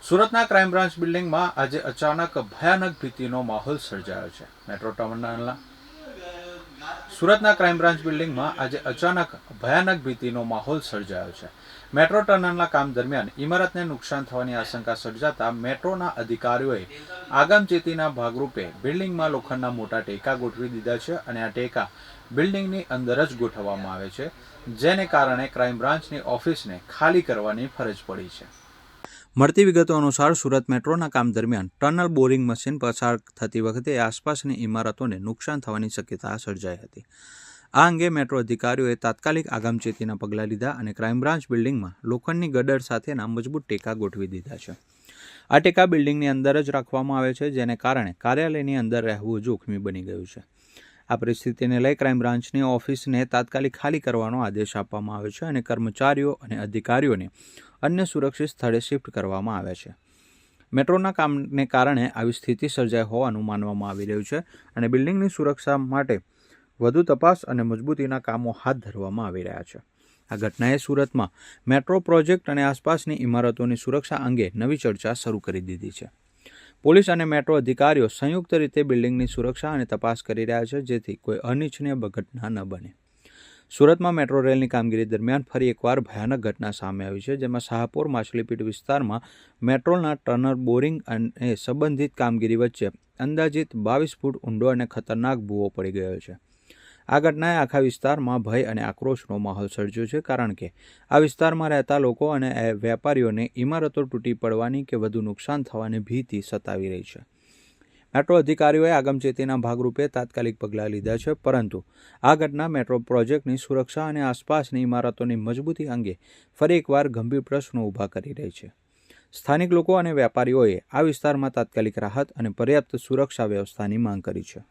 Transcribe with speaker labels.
Speaker 1: સુરતના crime branch બિલ્ડિંગમાં આજે અચાનક ભયાનક ભીતિનો માહોલ સર્જાયો છે. મેટ્રો ટર્મિનલના સુરતના ક્રાઇમ બ્રાન્ચ બિલ્ડિંગમાં આજે અચાનક ભયાનક ભીતિનો માહોલ સર્જાયો છે. મેટ્રો ટનલના કામ દરમિયાન ઇમારતને નુકસાન થવાની આશંકા સર્જાતા મેટ્રોના અધિકારીઓએ આગમચેતીના ભાગરૂપે બિલ્ડિંગમાં લોખંડના મોટા ટેકા ગોઠવી દીધા છે અને આ ટેકા બિલ્ડિંગની અંદર જ ગોઠવવામાં આવે છે, જેને કારણે ક્રાઇમ બ્રાન્ચની ઓફિસને ખાલી કરવાની ફરજ પડી છે. મળતી વિગતો અનુસાર સુરત મેટ્રોના કામ દરમિયાન ટનલ બોરિંગ મશીન પસાર થતી વખતે આસપાસની ઇમારતોને નુકસાન થવાની શક્યતા સર્જાઈ હતી. આ અંગે મેટ્રો અધિકારીઓએ તાત્કાલિક આગમચેતીના પગલાં લીધા અને ક્રાઇમ બ્રાન્ચ બિલ્ડિંગમાં લોખંડની ગડર સાથેના મજબૂત ટેકા ગોઠવી દીધા છે. આ ટેકા બિલ્ડિંગની અંદર જ રાખવામાં આવે છે, જેને કારણે કાર્યાલયની અંદર રહેવું જોખમી બની ગયું છે. આ પરિસ્થિતિને લઈ ક્રાઇમ બ્રાન્ચની ઓફિસને તાત્કાલિક ખાલી કરવાનો આદેશ આપવામાં આવ્યો છે અને કર્મચારીઓ અને અધિકારીઓને અન્ય સુરક્ષિત સ્થળે શિફ્ટ કરવામાં આવ્યા છે. મેટ્રોના કામને કારણે આવી સ્થિતિ સર્જાઈ હોવાનું માનવામાં આવી રહ્યું છે અને બિલ્ડિંગની સુરક્ષા માટે વધુ તપાસ અને મજબૂતીના કામો હાથ ધરવામાં આવી રહ્યા છે. આ ઘટનાએ સુરતમાં મેટ્રો પ્રોજેક્ટ અને આસપાસની ઇમારતોની સુરક્ષા અંગે નવી ચર્ચા શરૂ કરી દીધી છે. પોલીસ અને મેટ્રો અધિકારીઓ સંયુક્ત રીતે બિલ્ડિંગની સુરક્ષા અને તપાસ કરી રહ્યા છે, જેથી કોઈ અનિચ્છનીય ઘટના ન બને. સુરતમાં મેટ્રો રેલની કામગીરી દરમિયાન ફરી એકવાર ભયાનક ઘટના સામે આવી છે, જેમાં શાહપુર માછલીપીટ વિસ્તારમાં મેટ્રોના ટનલ બોરિંગ અને સંબંધિત કામગીરી વચ્ચે અંદાજિત 22 ફૂટ ઊંડો અને ખતરનાક ભૂવો પડી ગયો છે. આ ઘટનાએ આખા વિસ્તારમાં ભય અને આક્રોશનો માહોલ સર્જ્યો છે, કારણ કે આ વિસ્તારમાં રહેતા લોકો અને વેપારીઓને ઇમારતો તૂટી પડવાની કે વધુ નુકસાન થવાની ભીતિ સતાવી રહી છે. મેટ્રો અધિકારીઓએ આગમચેતીના ભાગરૂપે તાત્કાલિક પગલાં લીધા છે, પરંતુ આ ઘટના મેટ્રો પ્રોજેક્ટની સુરક્ષા અને આસપાસની ઇમારતોની મજબૂતી અંગે ફરી એકવાર ગંભીર પ્રશ્નો ઊભા કરી રહી છે. સ્થાનિક લોકો અને વેપારીઓએ આ વિસ્તારમાં તાત્કાલિક રાહત અને પર્યાપ્ત સુરક્ષા વ્યવસ્થાની માંગ કરી છે.